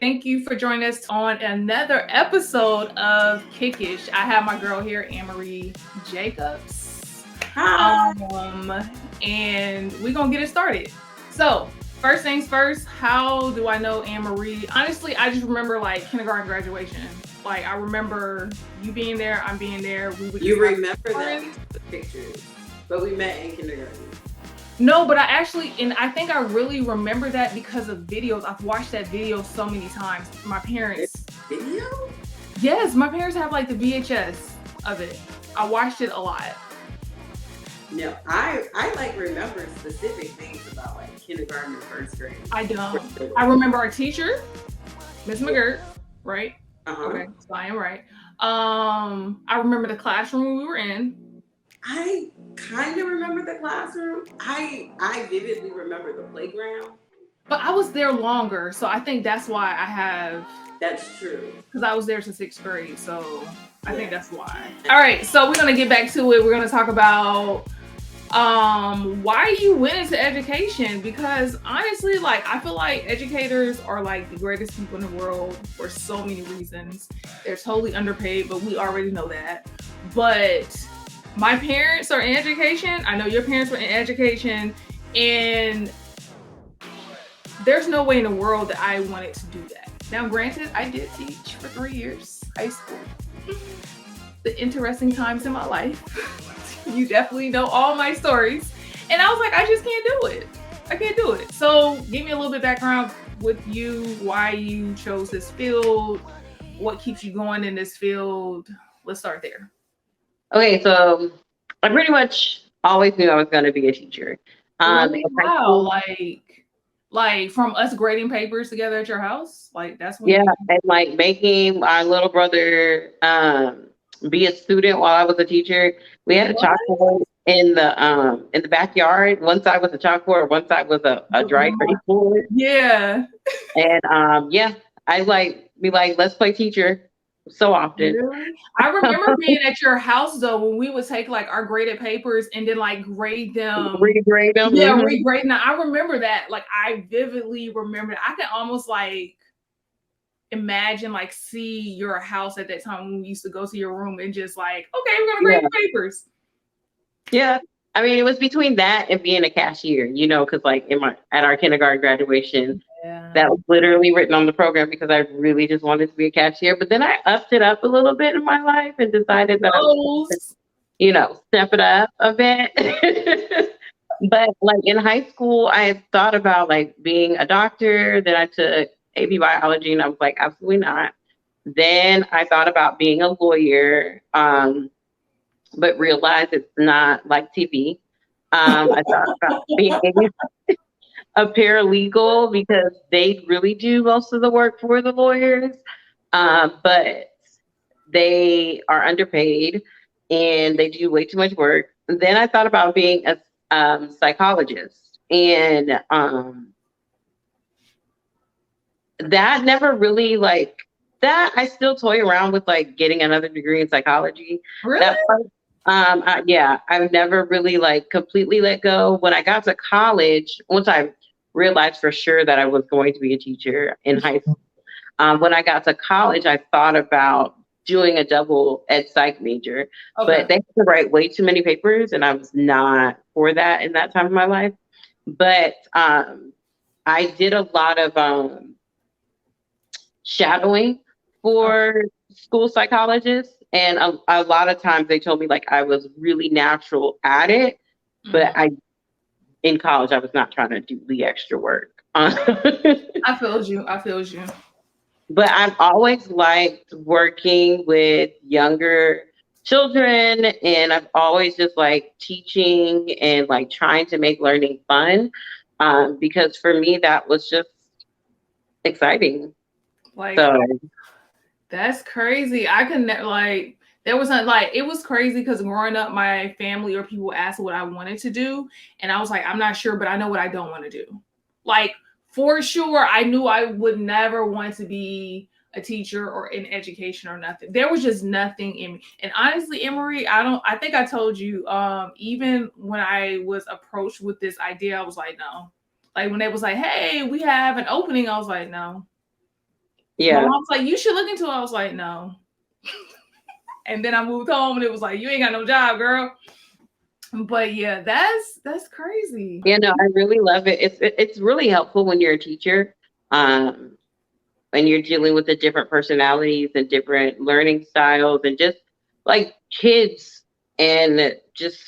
Thank you for joining us on another episode of Kickish. I have my girl here, Anne-Marie Jacobs. Hi. Um, and we're gonna get it started. So, first things first, how do I know Anne-Marie? Honestly, I just remember like kindergarten graduation. Like I remember you being there, I'm being there. We would You just remember have that friends. the pictures, but we met in kindergarten. No, but I actually, and I think I really remember that because of videos. I've watched that video so many times. My There's parents, video? yes, my parents have like the VHS of it. I watched it a lot. No, I like remember specific things about like kindergarten and first grade. I don't. I remember our teacher, Miss McGirt, right? Uh-huh. Okay, so I am right. I remember the classroom we were in. I kind of remember the classroom. I vividly remember the playground. But I was there longer, so I think that's why I have, That's true. because I was there to sixth grade, so I think Yeah. that's why. All right, so we're gonna get back to it. We're gonna talk about why you went into education, because honestly, like I feel like educators are like the greatest people in the world for so many reasons. They're totally underpaid, but we already know that. But my parents are in education. I know your parents were in education, and there's no way in the world that I wanted to do that. Now, granted, I did teach for 3 years, high school. The interesting times in my life. You definitely know all my stories. And I was like, I just can't do it. I can't do it. So give me a little bit of background with you, why you chose this field, what keeps you going in this field. Let's start there. Okay, so I pretty much always knew I was going to be a teacher. Really? In high Wow. school, Like from us grading papers together at your house? Like that's when yeah, you and like making my little brother be a student while I was a teacher. We had a what? chalkboard in the backyard. One side was a chalkboard, one side was a dry erase board. Yeah. And yeah, I like be like, let's play teacher so often. Really? I remember being at your house though when we would take like our graded papers and then like grade them. Regrade them. Yeah, regrade. Now I remember that. Like I vividly remember. I can almost like imagine like see your house at that time when we used to go to your room and just like, okay, we're gonna grade Yeah. the papers. Yeah. I mean, it was between that and being a cashier, because like at our kindergarten graduation, Yeah. that was literally written on the program because I really just wanted to be a cashier. But then I upped it up a little bit in my life and decided that I was, Those. step it up a bit. But like in high school, I had thought about like being a doctor. Then I took AP biology and I was like, absolutely not. Then I thought about being a lawyer. But realized it's not like TV. I thought about being a paralegal because they really do most of the work for the lawyers, but they are underpaid and they do way too much work. Then I thought about being a psychologist, and that never really like that. I still toy around with like getting another degree in psychology. Really? That part, yeah, I've never really like completely let go. When I got to college, once I realized for sure that I was going to be a teacher in high school, when I got to college, I thought about doing a double ed psych major, Okay. but they had to write way too many papers, and I was not for that in that time of my life. But I did a lot of shadowing for school psychologists, and a lot of times they told me like I was really natural at it, but I in college I was not trying to do the extra work. I feel you. I feel you. But I've always liked working with younger children, and I've always just like teaching and like trying to make learning fun, because for me that was just exciting. Like So that's crazy. I could like there was not like it was crazy because growing up, my family or people asked what I wanted to do, and I was like, I'm not sure, but I know what I don't want to do. Like for sure, I knew I would never want to be a teacher or in education or nothing. There was just nothing in me. And honestly, Emery, I don't. I think I told you. Even when I was approached with this idea, I was like, no. Like when they was like, hey, we have an opening, I was like, no. My Yeah. mom's like, you should look into it. I was like, no. And then I moved home and it was like, you ain't got no job, girl. But yeah, that's crazy. You know, I really love it. It's really helpful when you're a teacher, um, when you're dealing with the different personalities and different learning styles and just like kids, and just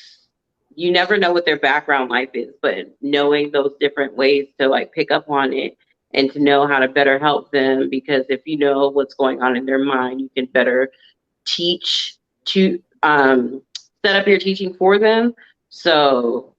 you never know what their background life is, but knowing those different ways to like pick up on it and to know how to better help them, because if you know what's going on in their mind, you can better teach to set up your teaching for them. So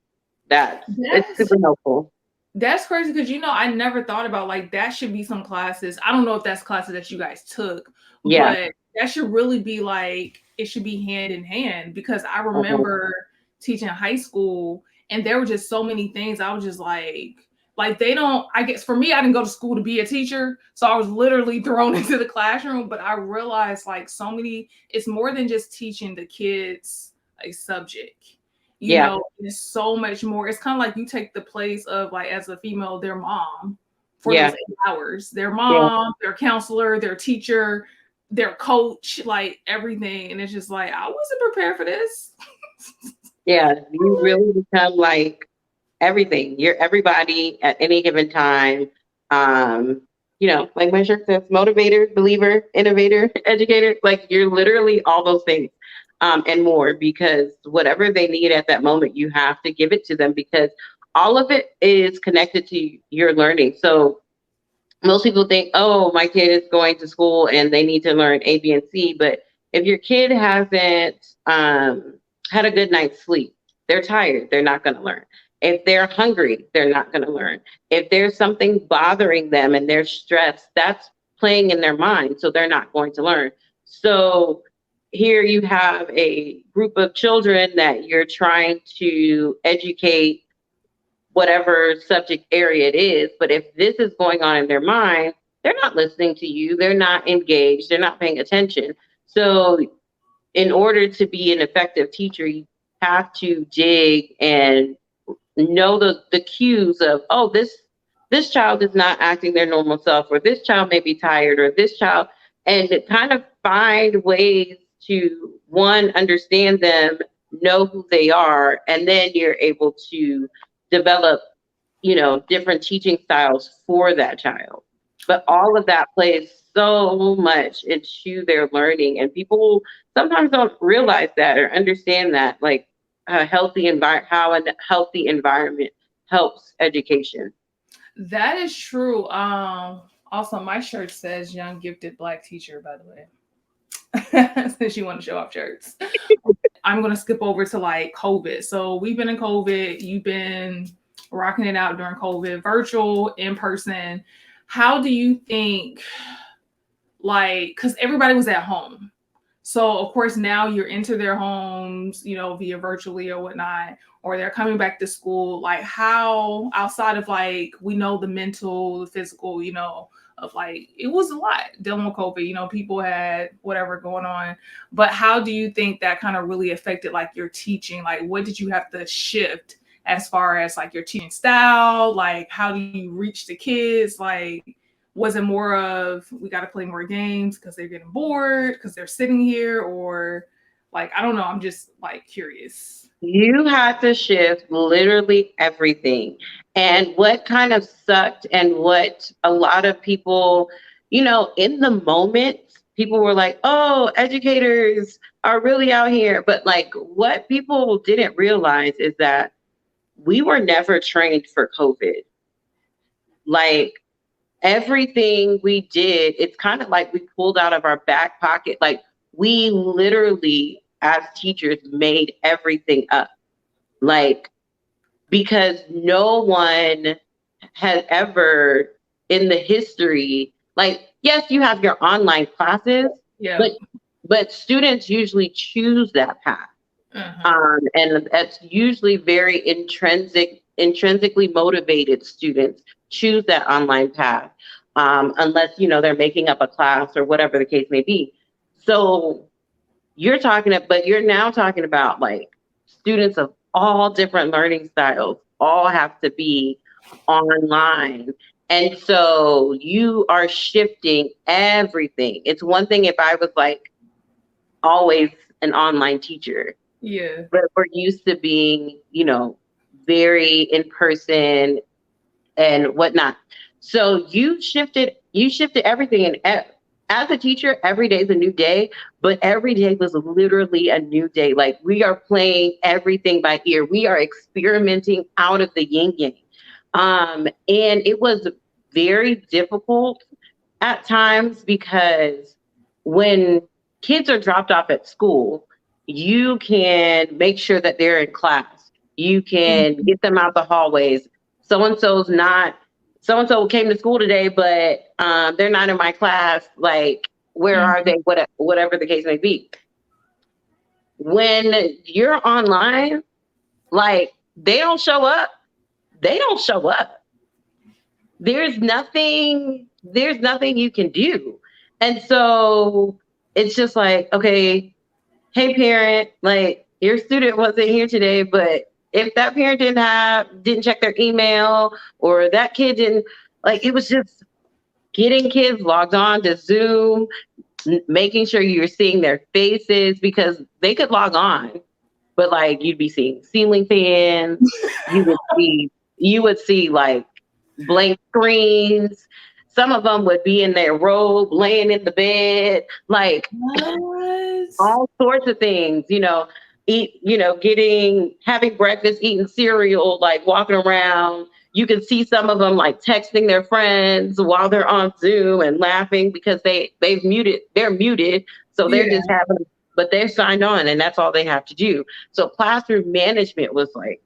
it's That's super helpful. that's crazy because I never thought about like that should be some classes. I don't know if that's classes that you guys took, Yeah. but that should really be like it should be hand in hand because I Uh-huh. remember teaching high school and there were just so many things I was just like they don't I guess for me I didn't go to school to be a teacher, so I was literally thrown into the classroom, but I realized like so many it's more than just teaching the kids a subject. Yeah. It's so much more. It's kind of like you take the place of like as a female, their mom for those Yeah. 8 hours. Their Yeah. mom, their counselor, their teacher, their coach, like everything. And it's just like I wasn't prepared for this. Yeah. You really become like everything. You're everybody at any given time. Um, like my shirt says, motivator, believer, innovator, educator. Like you're literally all those things, and more, because whatever they need at that moment, you have to give it to them because all of it is connected to your learning. So most people think, oh, my kid is going to school and they need to learn A, B, and C. But if your kid hasn't had a good night's sleep, they're tired, they're not going to learn. If they're hungry, they're not going to learn. If there's something bothering them and they're stressed, that's playing in their mind. So they're not going to learn. So here you have a group of children that you're trying to educate whatever subject area it is. But if this is going on in their mind, they're not listening to you, they're not engaged, they're not paying attention. So, in order to be an effective teacher, you have to dig and know the cues of, oh, this child is not acting their normal self, or this child may be tired, or this child, and kind of find ways to one, understand them, know who they are, and then you're able to develop, different teaching styles for that child. But all of that plays so much into their learning, and people sometimes don't realize that or understand that, like how a healthy environment helps education. That is true. Also my shirt says young gifted black teacher, by the way. Since you want to show off shirts. I'm gonna skip over to like COVID. So we've been in COVID, you've been rocking it out during COVID, virtual, in person. How do you think, like, because everybody was at home. So of course now you're into their homes, via virtually or whatnot, or they're coming back to school. Like how outside of like we know the mental, the physical, of like it was a lot dealing with COVID. People had whatever going on. But how do you think that kind of really affected like your teaching? Like what did you have to shift as far as like your teaching style? Like how do you reach the kids? Like was it more of we got to play more games because they're getting bored because they're sitting here, or like I don't know, I'm just like curious. You had to shift literally everything. And what kind of sucked, and what a lot of people, in the moment, people were like, oh, educators are really out here. But like what people didn't realize is that we were never trained for COVID. Like everything we did, it's kind of like we pulled out of our back pocket. Like we literally, as teachers, made everything up. Like, because no one has ever in the history, like, yes, you have your online classes, Yeah. but students usually choose that path. And that's usually very intrinsically motivated students choose that online path, unless they're making up a class or whatever the case may be. So but you're now talking about like students of all different learning styles all have to be online. And so you are shifting everything. It's one thing if I was like always an online teacher, Yeah. but we're used to being, very in person and whatnot. So you shifted everything. And as a teacher, every day is a new day, but every day was literally a new day. Like we are playing everything by ear. We are experimenting out of the yin yang. And it was very difficult at times because when kids are dropped off at school, you can make sure that they're in class. You can Mhm. get them out the hallways. So and so's not. So and so came to school today, but they're not in my class. Like, where are Mhm. they? Whatever the case may be. When you're online, like they don't show up. They don't show up. There's nothing you can do. And so it's just like, okay, hey parent, like your student wasn't here today, but if that parent didn't check their email, or that kid didn't, like, it was just getting kids logged on to Zoom, making sure you're seeing their faces, because they could log on, but like you'd be seeing ceiling fans, you would see like blank screens. Some of them would be in their robe, laying in the bed, like What? all sorts of things, having breakfast, eating cereal, like walking around. You can see some of them like texting their friends while they're on Zoom and laughing because they're muted. So they're Yeah. just having, but they're signed on and that's all they have to do. So classroom management was like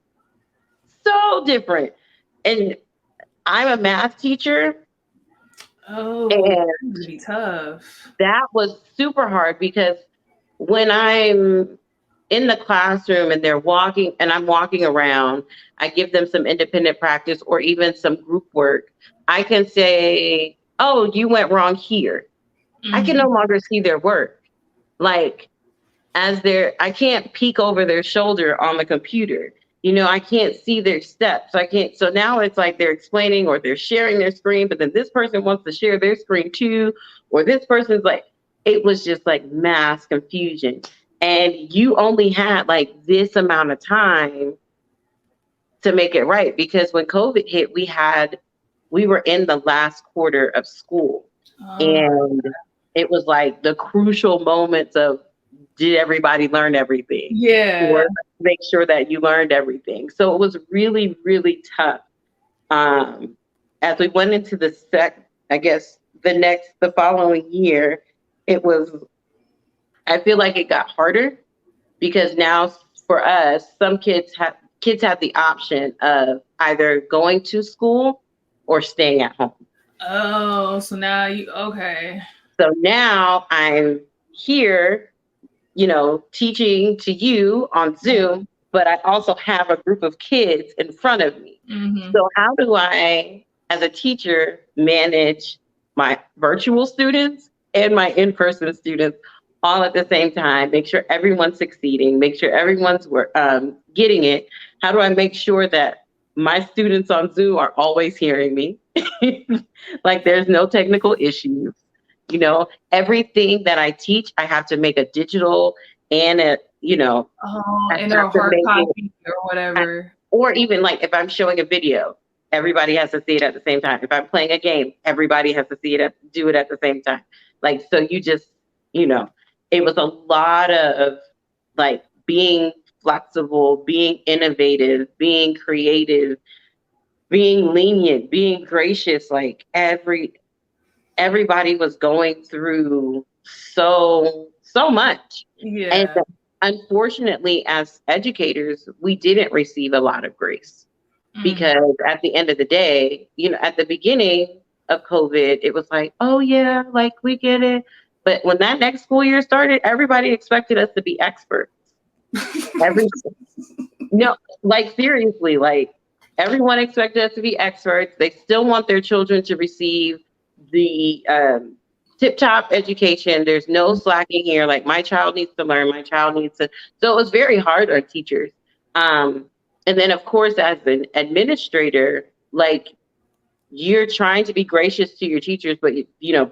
so different. And I'm a math teacher, Oh, and that'd be tough. that was super hard because when I'm in the classroom and they're walking and I'm walking around, I give them some independent practice or even some group work. I can say, "Oh, you went wrong here." I can no Mhm. longer see their work. Like, I can't peek over their shoulder on the computer. I can't see their steps. I can't. So now it's like they're explaining or they're sharing their screen, but then this person wants to share their screen too, or this person's like, it was just like mass confusion. And you only had like this amount of time to make it right, because when COVID hit, we were in the last quarter of school, Oh, and it was like the crucial moments of, did everybody learn everything? yeah. Or make sure that you learned everything. So it was really, really tough. As we went into I guess the following year, it was, I feel like it got harder because now for us, some kids have the option of either going to school or staying at home. Oh, so now you okay. So now I'm here, teaching to you on Zoom, but I also have a group of kids in front of me. Mhm. So how do I, as a teacher, manage my virtual students and my in-person students all at the same time? Make sure everyone's succeeding. Make sure everyone's getting it. How do I make sure that my students on Zoom are always hearing me? Like there's no technical issues. Everything that I teach, I have to make a digital and Oh, I and have they're to hard make it, copy or whatever. or even like if I'm showing a video, everybody has to see it at the same time. If I'm playing a game, everybody has to do it at the same time. Like, so you know, it was a lot of like being flexible, being innovative, being creative, being lenient, being gracious. Like everybody was going through so much. And Yeah. unfortunately, as educators, we didn't receive a lot of grace, Mm. because at the end of the day, at the beginning of COVID, it was like, oh yeah, like we get it. But when that next school year started, everybody expected us to be experts. Every No, like seriously, like everyone expected us to be experts. They still want their children to receive the tip top education. There's no slacking here. Like my child needs to learn. My child needs to. So it was very hard on teachers. And then, of course, as an administrator, like you're trying to be gracious to your teachers, but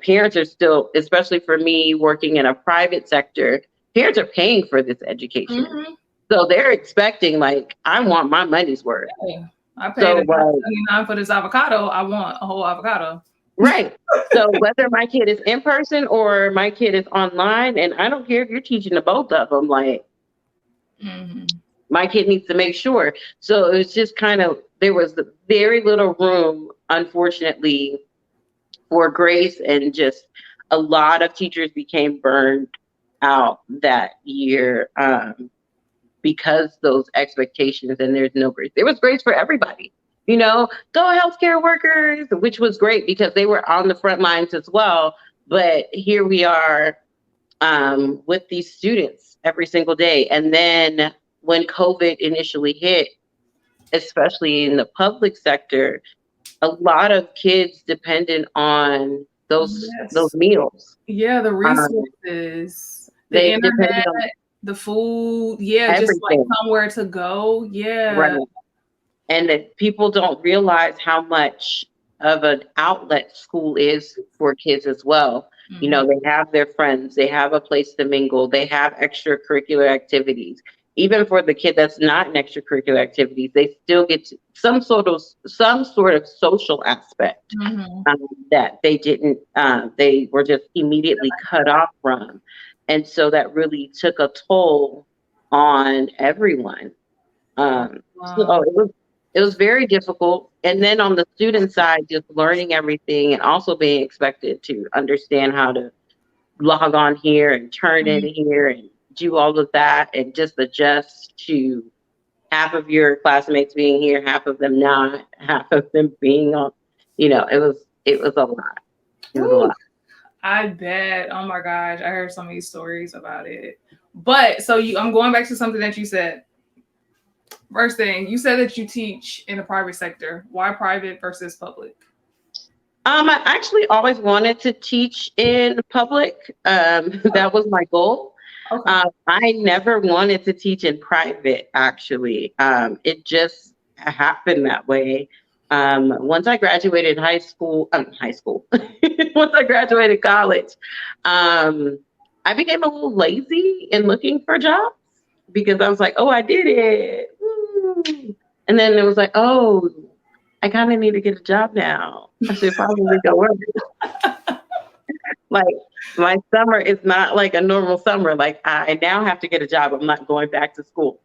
parents are still, especially for me working in a private sector, parents are paying for this education. Mm-hmm. So they're expecting, like, I want my money's worth. Yeah. I paid So, $1.79 for this avocado. I want a whole avocado. right. So whether my kid is in person or my kid is online, and I don't care if you're teaching to both of them, like, my kid needs to make sure. So it was just kind of, there was very little room, unfortunately, for grace, and just a lot of teachers became burned out that year, because those expectations, and there's no grace. There was grace for everybody. Go healthcare workers, which was great because they were on the front lines as well. But here we are, with these students every single day. And then when COVID initially hit, especially in the public sector, a lot of kids depended on those meals. Yeah, the resources, the they internet, depended on the food. Yeah, everything. Just like somewhere to go. Yeah. Right. And that people don't realize how much of an outlet school is for kids as well. They have their friends, they have a place to mingle, they have extracurricular activities. Even for the kid that's not in extracurricular activities, they still get some sort of social aspect, that they didn't. They were just immediately cut off from, and so that really took a toll on everyone. So it was very difficult. And then on the student side, just learning everything and also being expected to understand how to log on here and turn in here and do all of that, and just adjust to half of your classmates being here, half of them not, half of them being on, it was a lot. It was a lot. I bet. Oh my gosh. I heard some of these stories about it. But so I'm going back to something that you said. First thing, you said that you teach in the private sector. Why private versus public? I actually always wanted to teach in public. That was my goal. Okay. I never wanted to teach in private, actually. It just happened that way. Once I graduated once I graduated college, I became a little lazy in looking for jobs because I was like, oh, I did it. Woo. And then it was like, oh, I kind of need to get a job now. I should probably go work. Like, my summer is not like a normal summer. Like, I now have to get a job. I'm not going back to school.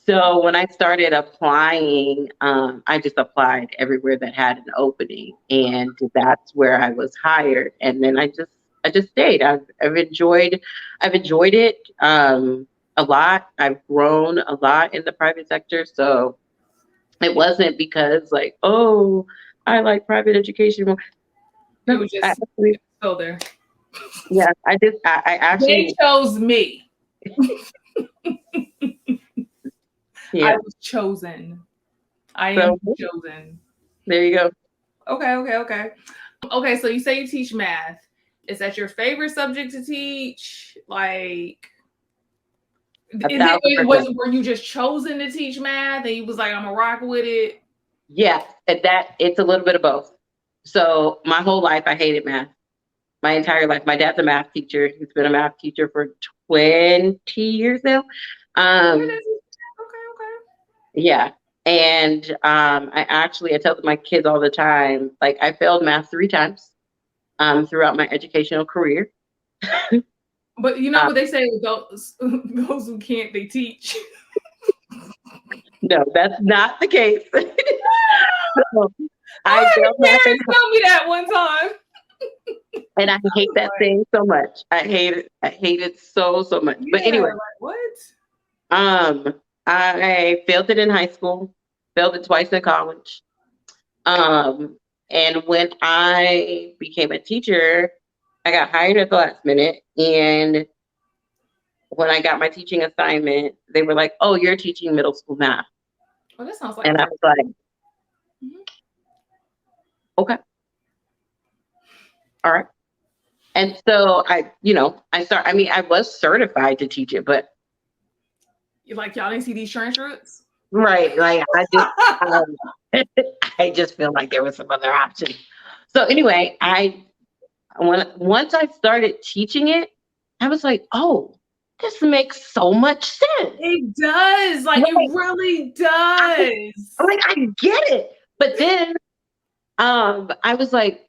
So when I started applying, I just applied everywhere that had an opening, and that's where I was hired. And then I just stayed. I've enjoyed it a lot. I've grown a lot in the private sector. So it wasn't because, like, oh, I like private education more. It was just still there. Yeah, I actually. They chose me. Yeah. I was chosen. I am chosen. There you go. Okay. Okay, so you say you teach math. Is that your favorite subject to teach? Like, were you just chosen to teach math and you was like, I'm gonna rock with it? Yeah, it's a little bit of both. So my whole life I hated math. My entire life. My dad's a math teacher. He's been a math teacher for 20 years now. Okay. Yeah. And I tell my kids all the time, like, I failed math 3 times throughout my educational career. But what they say, those who can't, they teach. No, that's not the case. So, I failed math. Tell me that one time. And I hate that thing so much. I hate it so much. Yeah, but anyway, what? I failed it in high school, failed it twice in college. And when I became a teacher, I got hired at the last minute. And when I got my teaching assignment, they were like, oh, you're teaching middle school math. Oh, that sounds like. And I was like, okay. All right. And so I was certified to teach it, but you like, y'all didn't see these transcripts? Right. Like I just feel like there was some other option. So anyway, once I started teaching it, I was like, oh, this makes so much sense. It does. Like it Like really I, does. I get it. But then I was like,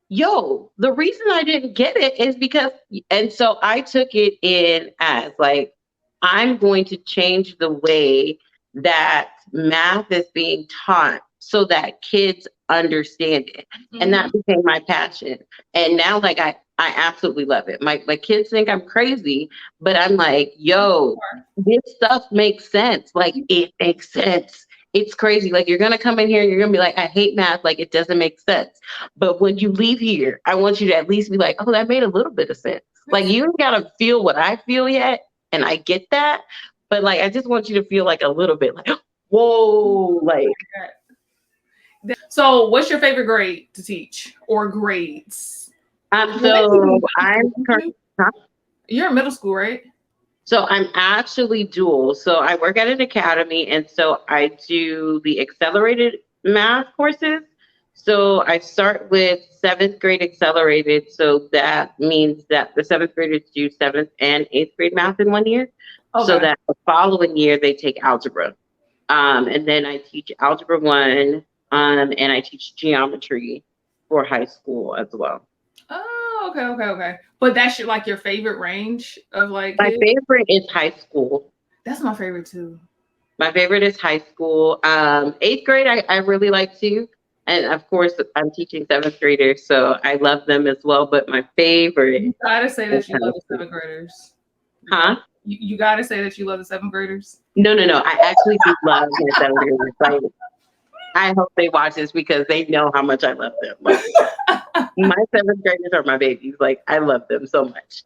yo, the reason I didn't get it is because, and so I took it in as like, I'm going to change the way that math is being taught so that kids understand it. And Mhm. that became my passion. And now, like, I absolutely love it. My kids think I'm crazy, but I'm like, yo, this stuff makes sense. Like, it makes sense. It's crazy. Like, you're going to come in here and you're going to be like, I hate math. Like, it doesn't make sense. But when you leave here, I want you to at least be like, oh, that made a little bit of sense. Like, you ain't got to feel what I feel yet. And I get that. But like, I just want you to feel like a little bit like, whoa, like. So, what's your favorite grade to teach or grades? So You're in middle school, right? so I'm actually dual. So I work at an academy, and so I do the accelerated math courses. So I start with seventh grade accelerated. So that means that the seventh graders do seventh and eighth grade math in 1 year. So Okay. that the following year they take algebra. And then I teach algebra one, and I teach geometry for high school as well. Oh, okay. But that's like your favorite range of like My kids? favorite is high school. That's my favorite too. My favorite is high school. Eighth grade, I really like too. And of course, I'm teaching seventh graders, so I love them as well. But my favorite You gotta say is that you high love the school. seventh graders. You got Huh? you gotta say that you love the seventh graders. No. I actually do love my seventh graders. Like, I hope they watch this because they know how much I love them. Like, my seventh graders are my babies. Like, I love them so much.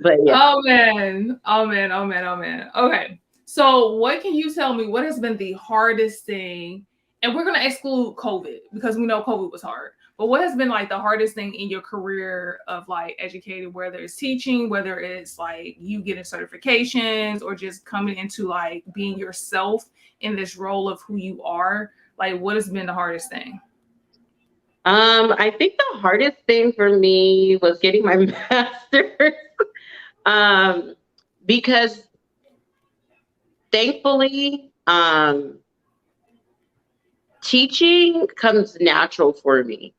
But yeah. Oh man. Okay. So what can you tell me? What has been the hardest thing? And we're gonna exclude COVID because we know COVID was hard. But what has been like the hardest thing in your career of like educating, whether it's teaching, whether it's like you getting certifications or just coming into like being yourself in this role of who you are? Like what has been the hardest thing? I think the hardest thing for me was getting my master's. um, because thankfully, teaching comes natural for me.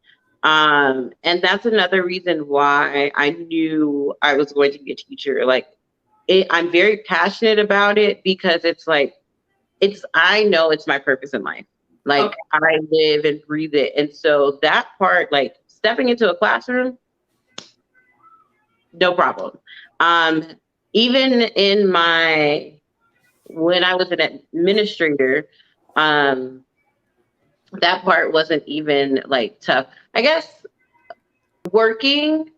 And that's another reason why I knew I was going to be a teacher. Like, I'm very passionate about it because it's like, I know it's my purpose in life. Okay. Like, I live and breathe it. And so that part, like stepping into a classroom, no problem. Um, Even when I was an administrator, um, that part wasn't even like tough. I guess working,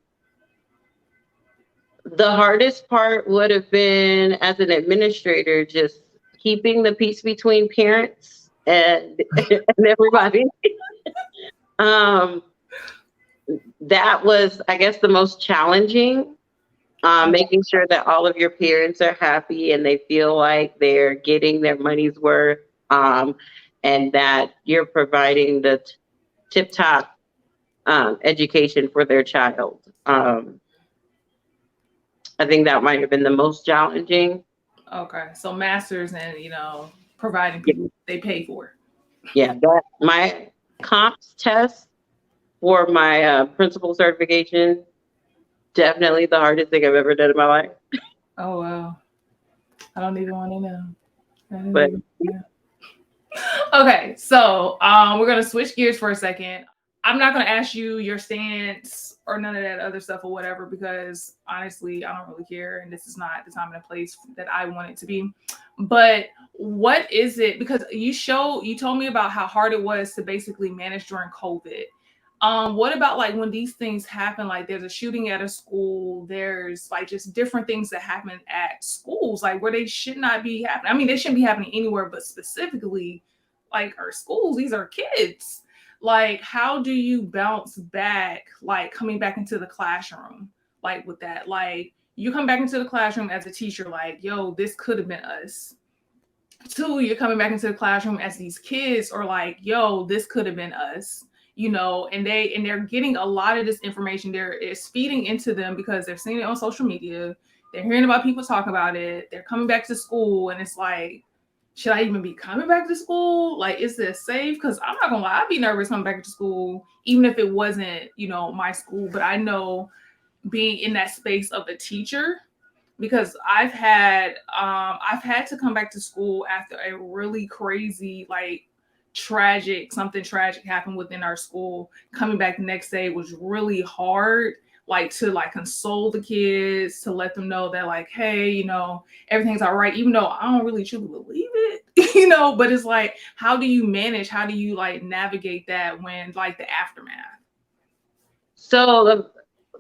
the hardest part would have been as an administrator, just keeping the peace between parents and, and everybody. Um, that was, I guess, the most challenging. Making sure that all of your parents are happy and they feel like they're getting their money's worth, and that you're providing the tip top education for their child. I think that might have been the most challenging. Okay. So masters and providing Yeah, people they pay for. yeah. That my comps test for my principal certification, definitely the hardest thing I've ever done in my life. Oh wow. I don't even want to know. I don't But even know. Okay, so we're gonna switch gears for a second. I'm not gonna ask you your stance or none of that other stuff or whatever because honestly, I don't really care, and this is not the time and the place that I want it to be. But what is it? Because you told me about how hard it was to basically manage during COVID. What about like when these things happen, like there's a shooting at a school, there's like just different things that happen at schools, like where they should not be happening. I mean, they shouldn't be happening anywhere, but specifically like our schools, these are kids. Like, how do you bounce back, like coming back into the classroom, like with that? Like, you come back into the classroom as a teacher, like, yo, this could have been us. Two, you're coming back into the classroom as these kids are like, yo, this could have been us, you know, and they're getting a lot of this information. It's feeding into them because they're seeing it on social media. They're hearing about people talk about it. They're coming back to school and it's like, should I even be coming back to school? Like, is this safe? Because I'm not gonna lie, I'd be nervous coming back to school, even if it wasn't, you know, my school. But I know being in that space of a teacher, because I've had to come back to school after a really crazy, like, something tragic happened within our school. Coming back the next day was really hard, like, to like console the kids, to let them know that, like, hey, you know, everything's all right, even though I don't really truly believe it, you know. But it's like, how do you manage, how do you like navigate that when, like, the aftermath? So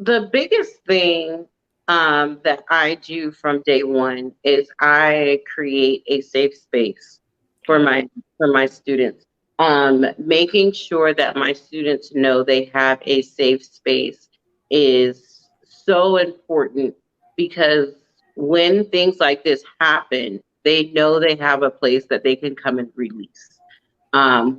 the biggest thing that I do from day one is I create a safe space for my students. Making sure that my students know they have a safe space is so important because when things like this happen, they know they have a place that they can come and release.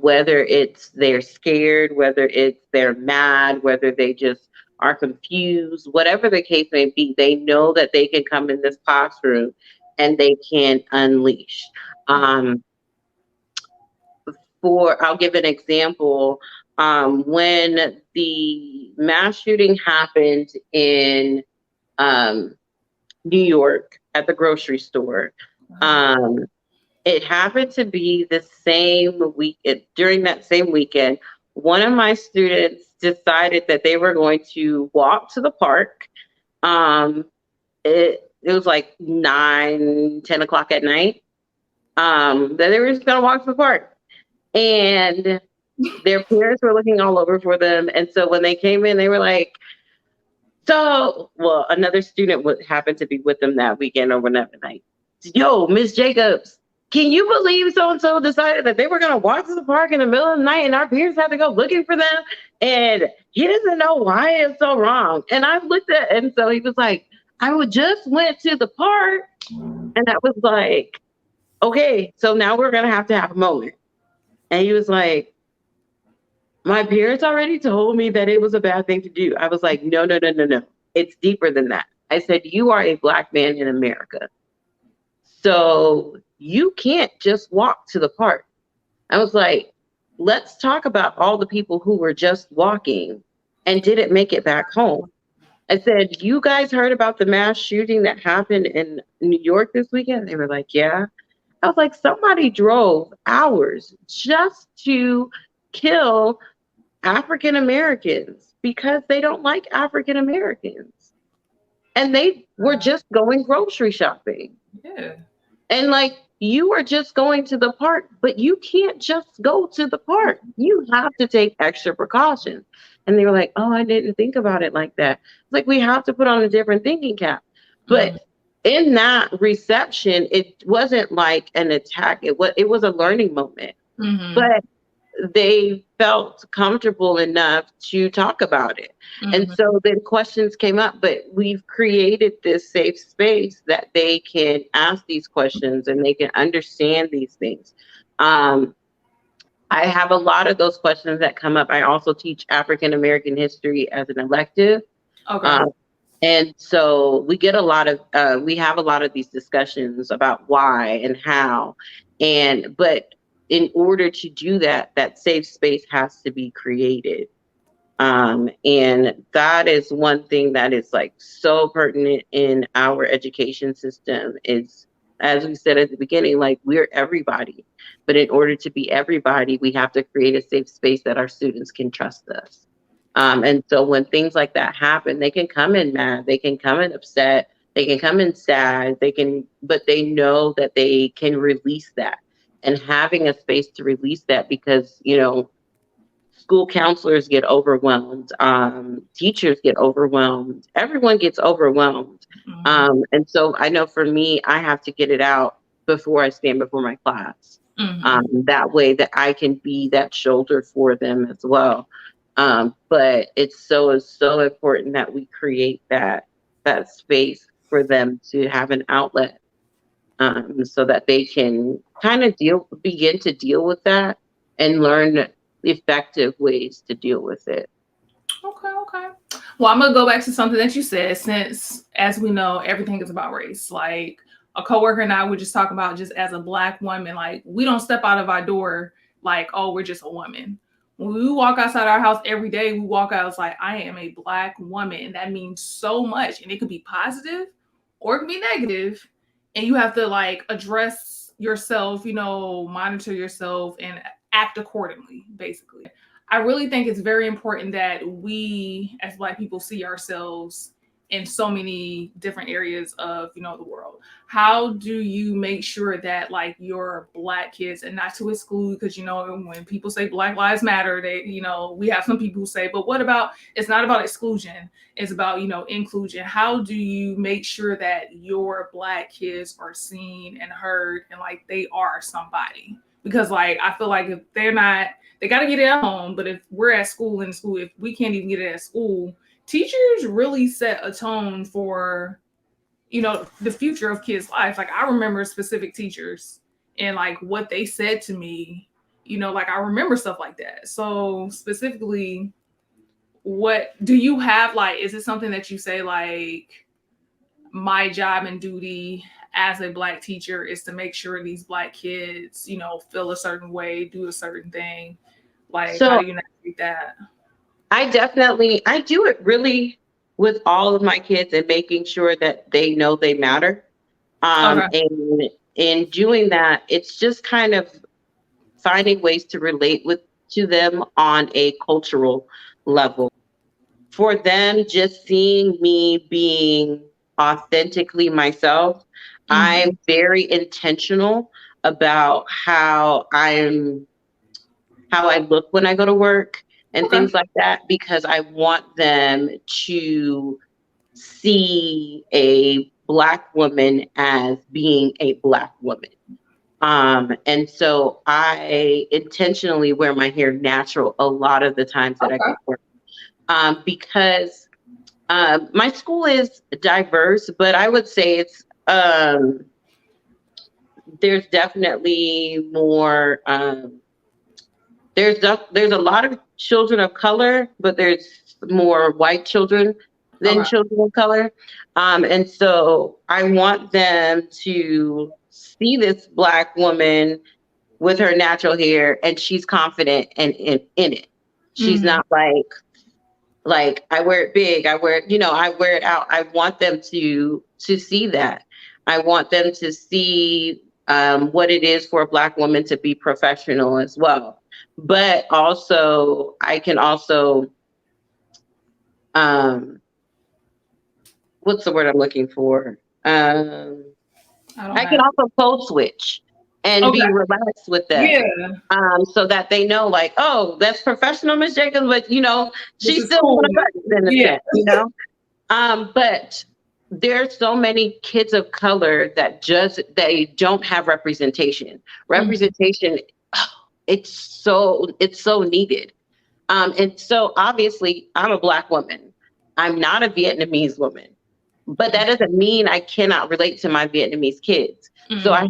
Whether it's they're scared, whether it's they're mad, whether they just are confused, whatever the case may be, they know that they can come in this classroom and they can unleash. Um, I'll give an example. When the mass shooting happened in um, New York at the grocery store, um, it happened to be the same week during that same weekend. One of my students decided that they were going to walk to the park. Um, it was like 9, 10 o'clock at night. That they were just gonna walk to the park, and their parents were looking all over for them. And so when they came in, they were like, "So, well, another student would happen to be with them that weekend or whatever night. Yo, Miss Jacobs, can you believe so and so decided that they were gonna walk to the park in the middle of the night and our parents had to go looking for them? And he doesn't know why it's so wrong." And I looked at and so he was like, "I would just went to the park." And I was like, "Okay, so now we're gonna have to have a moment." And he was like, "My parents already told me that it was a bad thing to do." I was like, "No, no, no, no, no. It's deeper than that." I said, "You are a Black man in America. So you can't just walk to the park." I was like, "Let's talk about all the people who were just walking and didn't make it back home." I said, "You guys heard about the mass shooting that happened in New York this weekend?" They were like, "Yeah." I was like, "Somebody drove hours just to kill African Americans because they don't like African Americans. And they were just going grocery shopping." Yeah. And like, you are just going to the park, but you can't just go to the park. You have to take extra precautions. And they were like, "Oh, I didn't think about it like that." It's like, we have to put on a different thinking cap. Mhm. But in that reception, it wasn't like an attack. It was a learning moment. Mhm. But they felt comfortable enough to talk about it. And Mhm. so then questions came up, but we've created this safe space that they can ask these questions and they can understand these things. Um, I have a lot of those questions that come up. I also teach African American history as an elective. Okay. Um, and so we have a lot of these discussions about why and how. But in order to do that, that safe space has to be created. And that is one thing that is like so pertinent in our education system is, as we said at the beginning, like, we're everybody. But in order to be everybody, we have to create a safe space that our students can trust us. And so when things like that happen, they can come in mad, they can come in upset, they can come in sad, but they know that they can release that. And having a space to release that, because, school counselors get overwhelmed, teachers get overwhelmed, everyone gets overwhelmed. Mhm. And so I know for me, I have to get it out before I stand before my class. Mhm. That way that I can be that shoulder for them as well. But it's so important that we create that space for them to have an outlet. so that they can kind of begin to deal with that and learn effective ways to deal with it. Okay, okay. Well, I'm gonna go back to something that you said, since as we know, everything is about race. Like a coworker and I were just talking about, just as a Black woman, like we don't step out of our door like, oh, we're just a woman. When we walk outside our house every day, we walk out, it's like, I am a Black woman, and that means so much. And it could be positive or it could be negative. And you have to like address yourself, monitor yourself and act accordingly, basically. I really think it's very important that we as Black people see ourselves in so many different areas of the world. How do you make sure that like your Black kids, and not to exclude, because when people say Black Lives Matter, they we have some people who say, but what about, it's not about exclusion, it's about inclusion. How do you make sure that your Black kids are seen and heard and like they are somebody? Because like I feel like if they're not, they got to get it at home. But if we're at school, if we can't even get it at school, teachers really set a tone for, the future of kids' life. Like I remember specific teachers and like what they said to me, like I remember stuff like that. So specifically, what do you have? Like, is it something that you say like, my job and duty as a Black teacher is to make sure these Black kids, feel a certain way, do a certain thing? Like, how So do you navigate that? I do it really with all of my kids and making sure that they know they matter. Okay. And in doing that, it's just kind of finding ways to relate to them on a cultural level. For them, just seeing me being authentically myself, I'm Mm-hmm. very intentional about how I look when I go to work and Okay. things like that, because I want them to see a Black woman as being a Black woman. And so I intentionally wear my hair natural a lot of the times that I go Okay. to work, because my school is diverse, but I would say there's definitely more. There's a lot of children of color, but there's more white children than Okay. children of color. And so I want them to see this Black woman with her natural hair, and she's confident and in it. She's Mm-hmm. not like I wear it big, I wear it, I wear it out. I want them to see that. I want them to see what it is for a Black woman to be professional as well. But also, I can also um, what's the word I'm looking for? I don't I can have. also code switch and Okay. be relaxed with that. Yeah. So that they know, like, oh, that's professional, Miss Jacobs, but This she's is still one cool. of us in a Yeah. sense. But there's so many kids of color that just they don't have representation. Mm-hmm. Representation, it's so needed. And so obviously I'm a Black woman. I'm not a Vietnamese woman. But that doesn't mean I cannot relate to my Vietnamese kids. So Mm-hmm.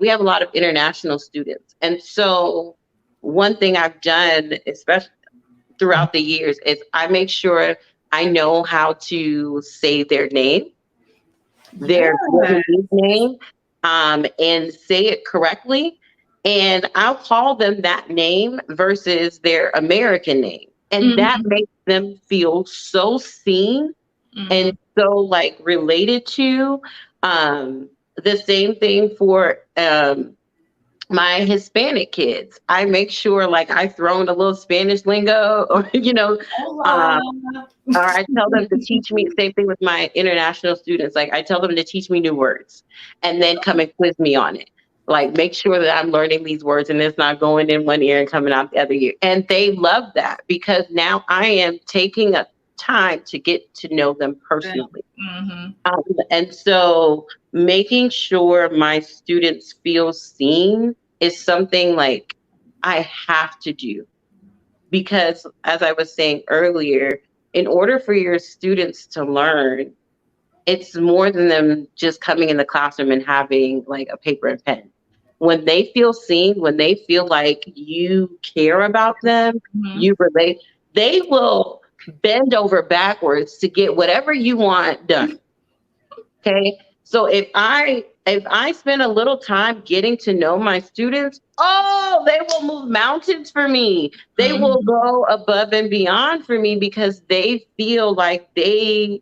we have a lot of international students. And so one thing I've done, especially throughout the years, is I make sure I know how to say their name, Yeah. their Vietnamese name, and say it correctly. And I'll call them that name versus their American name. And that Mm-hmm. makes them feel so seen Mm-hmm. and so like related to. The same thing for my Hispanic kids. I make sure like I throw in a little Spanish lingo, or Hola. uh, or I tell them to teach me. Same thing with my international students. Like I tell them to teach me new words, and then come and quiz me on it. Like make sure that I'm learning these words and it's not going in one ear and coming out the other ear. And they love that because now I am taking a time to get to know them personally. Mm-hmm. And so making sure my students feel seen is something like I have to do, because as I was saying earlier, in order for your students to learn, it's more than them just coming in the classroom and having like a paper and pen. When they feel seen, when they feel like you care about them, Mhm. you relate, they will bend over backwards to get whatever you want done. Okay. So if I spend a little time getting to know my students, oh, they will move mountains for me. They will Mhm. go above and beyond for me because they feel like they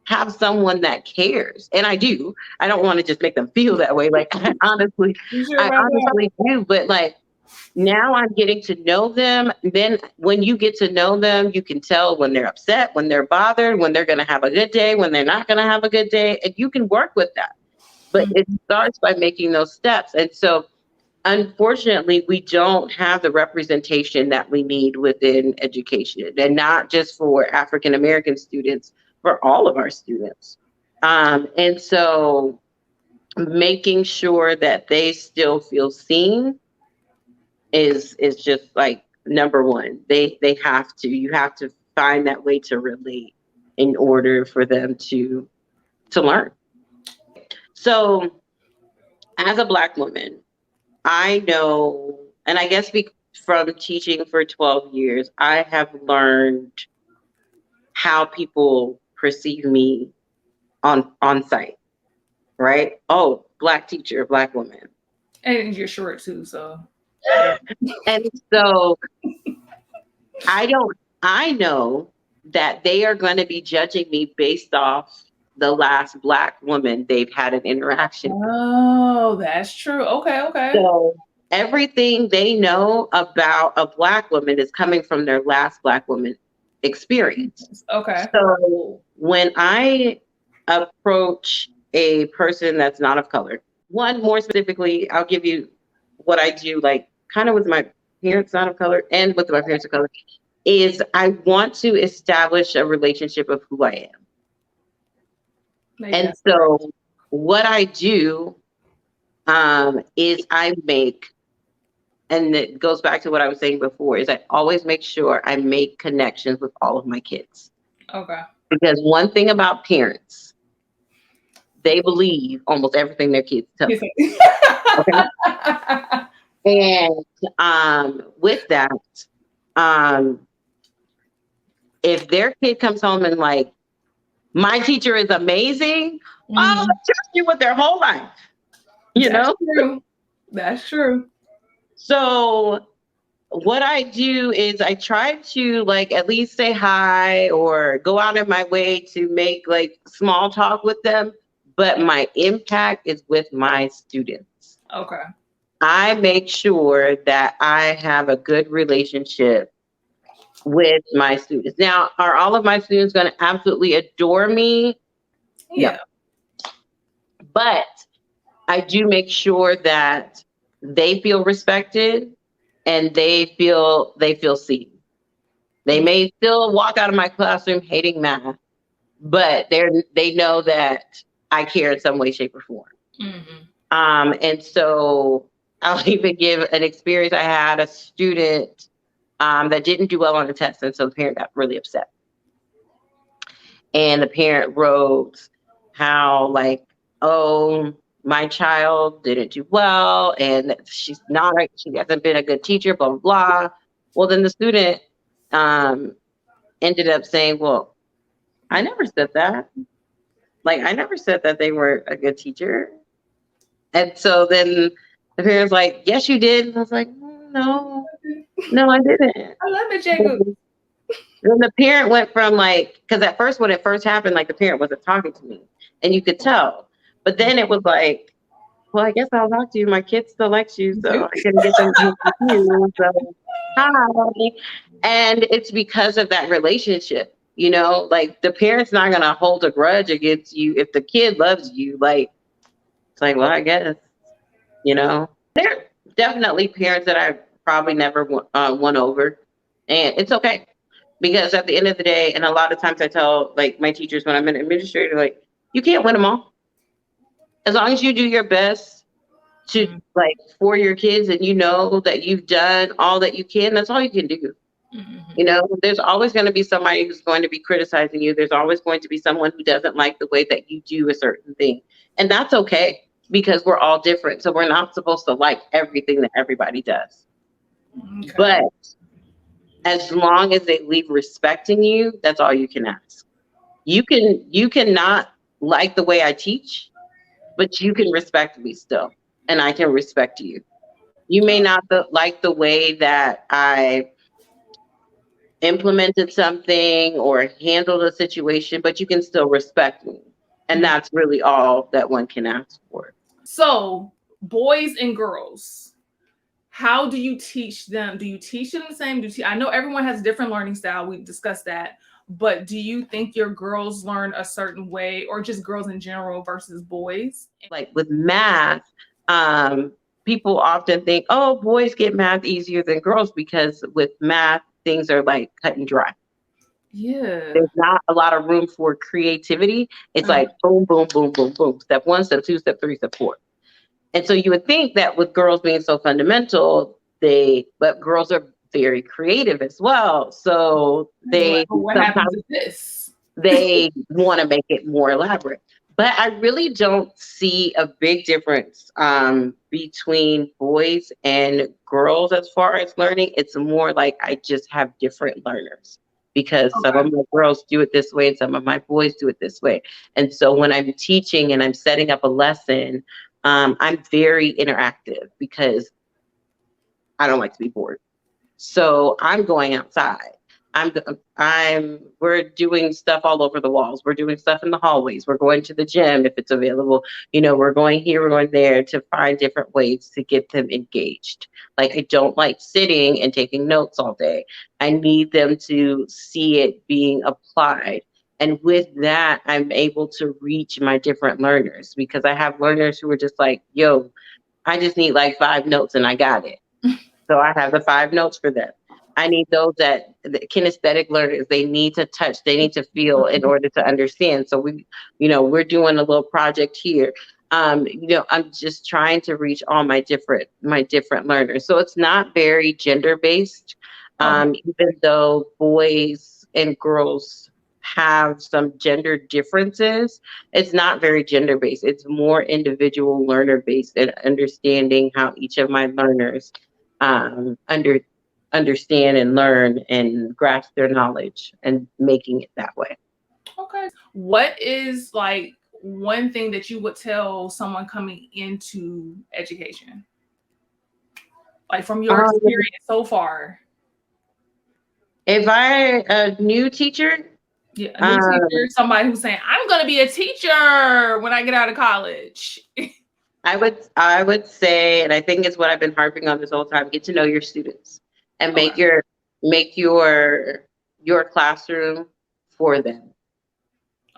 have someone that cares. And I do. I don't want to just make them feel that way. Like You sure I about that? honestly do. But like now I'm getting to know them. Then when you get to know them, you can tell when they're upset, when they're bothered, when they're going to have a good day, when they're not going to have a good day. And you can work with that. But it Mhm. starts by making those steps. And so unfortunately, we don't have the representation that we need within education, and not just for African American students, for all of our students. And so making sure that they still feel seen is just like number one. They have to. You have to find that way to relate in order for them to learn. So as a Black woman, I know, and I guess from teaching for 12 years, I have learned how people perceive me on site, right? Oh, Black teacher, Black woman. And you're short too, so yeah. And so I don't, I know that they are going to be judging me based off the last Black woman they've had an interaction with. Oh, that's true. Okay, okay. So everything they know about a Black woman is coming from their last Black woman experience. Okay. So when I approach a person that's not of color, one more specifically, I'll give you what I do, like kind of with my parents not of color and with my parents of color, is I want to establish a relationship of who I am. Maybe And that's correct. so what I do is I make, and it goes back to what I was saying before, is I always make sure I make connections with all of my kids. Okay. Because one thing about parents, they believe almost everything their kids tell Yes. them. Okay. And with that, um, if their kid comes home and like, my teacher is amazing, oh, Mhm. they trust you with their whole life, you That's know? true. That's true. So what I do is I try to like at least say hi or go out of my way to make like small talk with them, but my impact is with my students. Okay. I make sure that I have a good relationship with my students. Now, are all of my students going to absolutely adore me? No. Yeah. But I do make sure that they feel respected and they feel seen. They Yeah. may still walk out of my classroom hating math, but they know that I care in some way, shape, or form. Mhm. And so I'll even give an experience. I had a student that didn't do well on the test, and so the parent got really upset. And the parent wrote how like, oh, my child didn't do well, and she hasn't been a good teacher, blah blah blah. Well, then the student um, ended up saying, well, I never said that. Like, I never said that they were a good teacher. And so then the parents like, yes, you did. And I was like, no, no, I didn't. I love it, Jacob. Then the parent went from like, because at first, when it first happened, like the parent wasn't talking to me, and you could tell. But then it was like, well, I guess I'll talk to you. My kid still likes you, so I couldn't get them to be confused. So, hi. And it's because of that relationship. You know, like the parent's not gonna hold a grudge against you if the kid loves you. Like it's like, well, I guess, you know, there are definitely parents that I probably never won over, and it's okay because at the end of the day, and a lot of times I tell like my teachers when I'm an administrator, like you can't win them all. As long as you do your best to Mhm. like for your kids, and you know that you've done all that you can, that's all you can do. You Mhm. know, there's always going to be somebody who's going to be criticizing you. There's always going to be someone who doesn't like the way that you do a certain thing. And that's okay because we're all different. So we're not supposed to like everything that everybody does. Okay. But as long as they leave respect in you, that's all you can ask. You cannot like the way I teach, but you can respect me still, and I can respect you. You may not like the way that I implemented something or handled a situation, but you can still respect me. And Mm. that's really all that one can ask for. So, boys and girls, how do you teach them? Do you teach them the same? I know everyone has a different learning style. We discussed that. But do you think your girls learn a certain way, or just girls in general versus boys? Like with math, um, people often think, oh, boys get math easier than girls because with math, things are like cut and dry. Yeah. There's not a lot of room for creativity. It's Uh, like boom, boom, boom, boom, boom. Step one, step two, step three, step four. And so you would think that with girls being so fundamental, but girls are very creative as well. So like, but what happens sometimes if this? they want to make it more elaborate. But I really don't see a big difference between boys and girls as far as learning. It's more like I just have different learners because some of Okay. my girls do it this way and some of my boys do it this way. And so when I'm teaching and I'm setting up a lesson, I'm very interactive because I don't like to be bored. So I'm going outside. We're doing stuff all over the walls. We're doing stuff in the hallways. We're going to the gym if it's available. You know, we're going here, we're going there to find different ways to get them engaged. Like I don't like sitting and taking notes all day. I need them to see it being applied. And with that, I'm able to reach my different learners because I have learners who are just like, yo, I just need like 5 notes and I got it. So I have the 5 notes for them. I need those that the kinesthetic learners, they need to touch, they need to feel in order to understand. So we're doing a little project here. I'm just trying to reach all my different learners. So it's not very gender based, Okay. even though boys and girls have some gender differences. It's not very gender based. It's more individual learner based and understanding how each of my learners um, under understand and learn and grasp their knowledge and making it that way. Okay. What is like one thing that you would tell someone coming into education? Like from your Um, experience so far? if I a new teacher, Yeah, a new um, teacher, somebody who's saying, I'm gonna be a teacher when I get out of college. I would say, and I think it's what I've been harping on this whole time: get to know your students and Okay. make your classroom for them.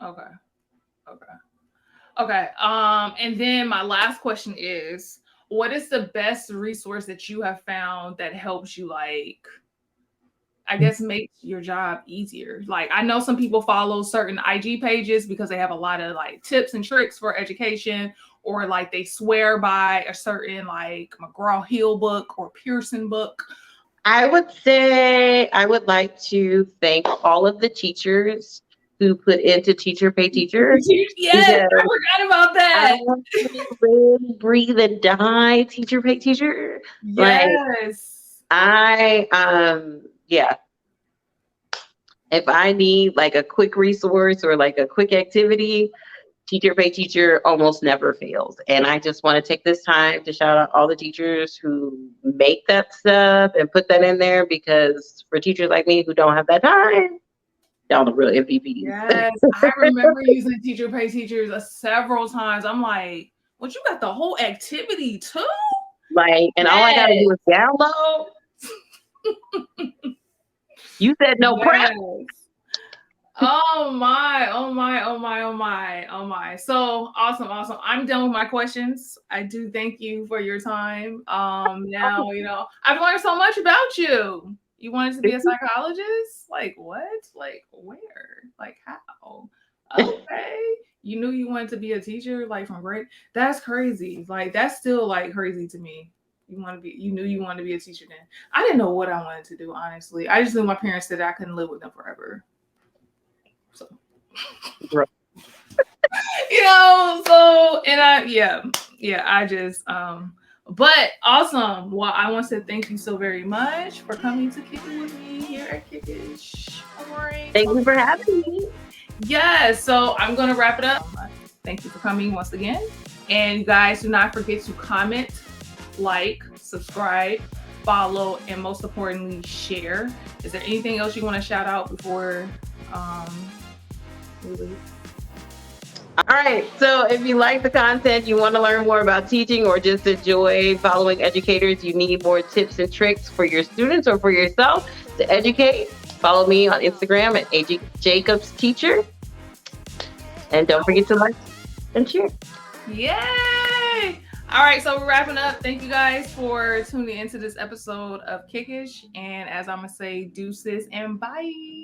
Okay. Okay. Okay. And then my last question is, what is the best resource that you have found that helps you, like, I guess, make your job easier? Like, I know some people follow certain IG pages because they have a lot of like tips and tricks for education, or like they swear by a certain like McGraw Hill book or Pearson book. I would say I would like to thank all of the teachers who put into Teacher Pay Teacher Yes, because I forgot about I that. live, breathe, and die Teacher Pay Teacher. Like Yes. yeah, if I need like a quick resource or like a quick activity, Teacher Pay Teacher almost never fails. And I just want to take this time to shout out all the teachers who make that stuff and put that in there because for teachers like me who don't have that time, y'all the real MVPs. Yes, I remember using Teacher Pay Teachers several times. I'm like, "What? You got the whole activity too?" Like, and all I gotta Yes, do is download. You said no prep. yes. Oh my, oh my, oh my, oh my, oh my. So awesome, awesome. I'm done with my questions. I do thank you for your time. Now, I've learned so much about you. You wanted to be a psychologist? Like what? Like where? Like how? Okay. You knew you wanted to be a teacher, like from grade. That's crazy. Like that's still like crazy to me. You knew you wanted to be a teacher then. I didn't know what I wanted to do, honestly. I just knew my parents said I couldn't live with them forever. So, Right. so, and I just, but awesome. Well, I want to thank you so very much for coming to kick it with me here at Kickish. All right. Thank you for having me. Yes. So I'm going to wrap it up. Thank you for coming once again. And you guys, do not forget to comment, like, subscribe, follow, and most importantly, share. Is there anything else you want to shout out before we leave? All right. So if you like the content, you want to learn more about teaching or just enjoy following educators, you need more tips and tricks for your students or for yourself to educate, follow me on Instagram at AJacobsTeacher. And don't forget to like and share. Yay! All right, so we're wrapping up. Thank you guys for tuning into this episode of Kickish. And as I'm going to say, deuces and bye.